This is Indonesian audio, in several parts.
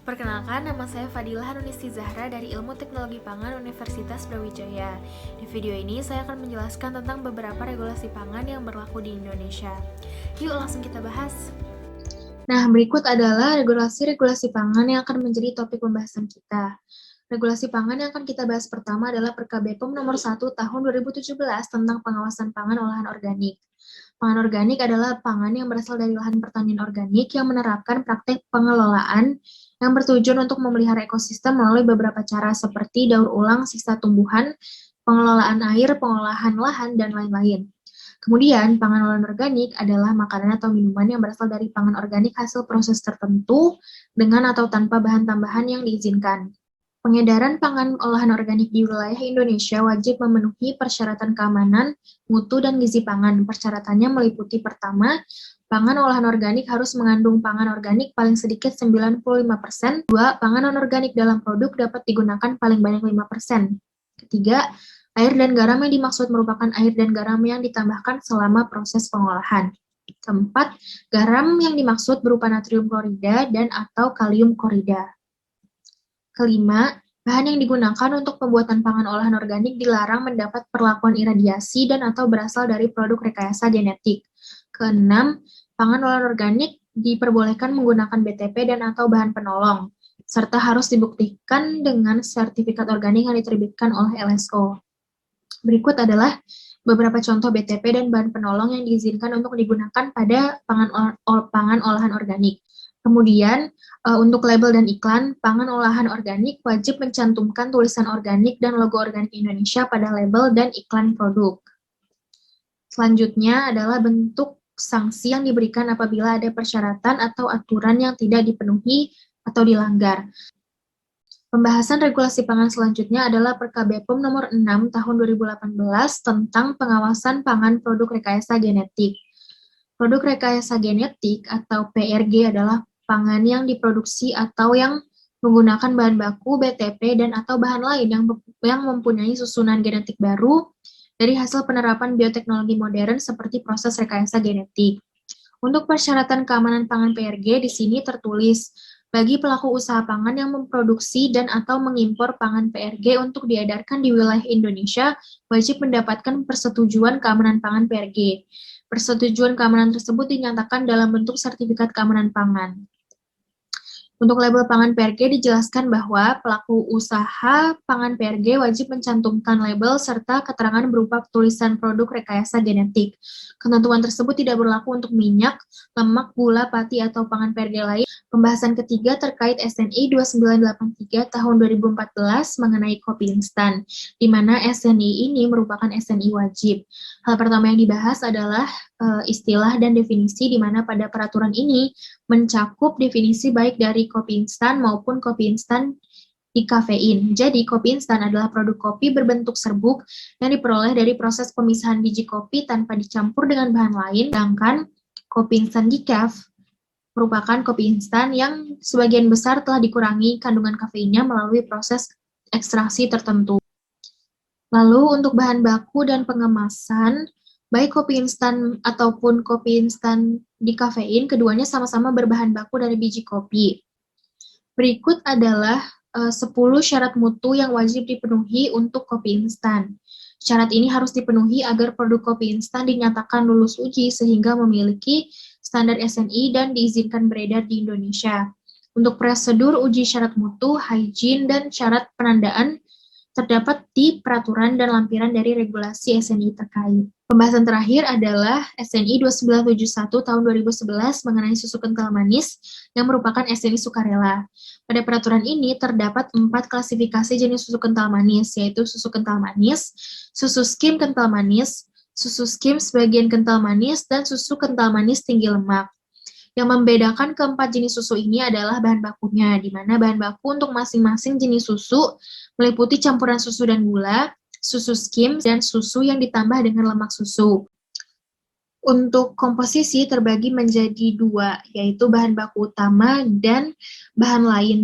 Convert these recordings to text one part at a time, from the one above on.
Perkenalkan, nama saya Fadilah Hanunisti Zahra dari Ilmu Teknologi Pangan Universitas Brawijaya. Di video ini saya akan menjelaskan tentang beberapa regulasi pangan yang berlaku di Indonesia. Yuk langsung kita bahas. Nah, berikut adalah regulasi-regulasi pangan yang akan menjadi topik pembahasan kita. Regulasi pangan yang akan kita bahas pertama adalah Perkab BPOM nomor 1 tahun 2017 tentang pengawasan pangan olahan organik. Pangan organik adalah pangan yang berasal dari lahan pertanian organik yang menerapkan praktek pengelolaan yang bertujuan untuk memelihara ekosistem melalui beberapa cara seperti daur ulang sisa tumbuhan, pengelolaan air, pengolahan lahan, dan lain-lain. Kemudian, pangan olahan organik adalah makanan atau minuman yang berasal dari pangan organik hasil proses tertentu dengan atau tanpa bahan tambahan yang diizinkan. Pengedaran pangan olahan organik di wilayah Indonesia wajib memenuhi persyaratan keamanan, mutu, dan gizi pangan. Persyaratannya meliputi pertama, pangan olahan organik harus mengandung pangan organik paling sedikit 95%. Dua, pangan non-organik dalam produk dapat digunakan paling banyak 5%. Ketiga, air dan garam yang dimaksud merupakan air dan garam yang ditambahkan selama proses pengolahan. Keempat, garam yang dimaksud berupa natrium klorida dan atau kalium klorida. Kelima, bahan yang digunakan untuk pembuatan pangan olahan organik dilarang mendapat perlakuan iradiasi dan atau berasal dari produk rekayasa genetik. Keenam, pangan olahan organik diperbolehkan menggunakan BTP dan atau bahan penolong, serta harus dibuktikan dengan sertifikat organik yang diterbitkan oleh LSO. Berikut adalah beberapa contoh BTP dan bahan penolong yang diizinkan untuk digunakan pada pangan olahan organik. Kemudian, untuk label dan iklan, pangan olahan organik wajib mencantumkan tulisan organik dan logo organik Indonesia pada label dan iklan produk. Selanjutnya adalah bentuk sanksi yang diberikan apabila ada persyaratan atau aturan yang tidak dipenuhi atau dilanggar. Pembahasan regulasi pangan selanjutnya adalah Perkab BPOM nomor 6 tahun 2018 tentang pengawasan pangan produk rekayasa genetik. Produk rekayasa genetik atau PRG adalah pangan yang diproduksi atau yang menggunakan bahan baku, BTP, dan atau bahan lain yang mempunyai susunan genetik baru dari hasil penerapan bioteknologi modern seperti proses rekayasa genetik. Untuk persyaratan keamanan pangan PRG di sini tertulis, bagi pelaku usaha pangan yang memproduksi dan atau mengimpor pangan PRG untuk diedarkan di wilayah Indonesia, wajib mendapatkan persetujuan keamanan pangan PRG. Persetujuan keamanan tersebut dinyatakan dalam bentuk sertifikat keamanan pangan. Untuk label pangan PRG dijelaskan bahwa pelaku usaha pangan PRG wajib mencantumkan label serta keterangan berupa tulisan produk rekayasa genetik. Ketentuan tersebut tidak berlaku untuk minyak, lemak, gula, pati, atau pangan PRG lain. Pembahasan ketiga terkait SNI 2983 tahun 2014 mengenai kopi instan, di mana SNI ini merupakan SNI wajib. Hal pertama yang dibahas adalah istilah dan definisi, di mana pada peraturan ini mencakup definisi baik dari kopi instan maupun kopi instan dikafein. Jadi, kopi instan adalah produk kopi berbentuk serbuk yang diperoleh dari proses pemisahan biji kopi tanpa dicampur dengan bahan lain, sedangkan kopi instan decaf merupakan kopi instan yang sebagian besar telah dikurangi kandungan kafeinnya melalui proses ekstraksi tertentu. Lalu, untuk bahan baku dan pengemasan, baik kopi instan ataupun kopi instan dikafein, keduanya sama-sama berbahan baku dari biji kopi. Berikut adalah 10 syarat mutu yang wajib dipenuhi untuk kopi instan. Syarat ini harus dipenuhi agar produk kopi instan dinyatakan lulus uji sehingga memiliki standar SNI dan diizinkan beredar di Indonesia. Untuk prosedur uji syarat mutu, hygiene, dan syarat penandaan terdapat di peraturan dan lampiran dari regulasi SNI terkait. Pembahasan terakhir adalah SNI 2971 tahun 2011 mengenai susu kental manis yang merupakan SNI sukarela. Pada peraturan ini terdapat 4 klasifikasi jenis susu kental manis, yaitu susu kental manis, susu skim kental manis, susu skim sebagian kental manis, dan susu kental manis tinggi lemak. Yang membedakan keempat jenis susu ini adalah bahan bakunya, di mana bahan baku untuk masing-masing jenis susu meliputi campuran susu dan gula, susu skim, dan susu yang ditambah dengan lemak susu. Untuk komposisi terbagi menjadi 2, yaitu bahan baku utama dan bahan lain.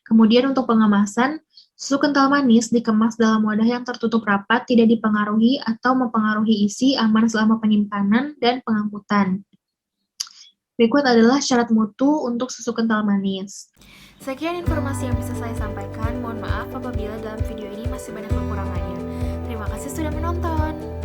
Kemudian untuk pengemasan, susu kental manis dikemas dalam wadah yang tertutup rapat, tidak dipengaruhi atau mempengaruhi isi, aman selama penyimpanan dan pengangkutan. Berikut adalah syarat mutu untuk susu kental manis. Sekian informasi yang bisa saya sampaikan. Mohon maaf apabila dalam video ini masih banyak kekurangannya. Terima kasih sudah menonton.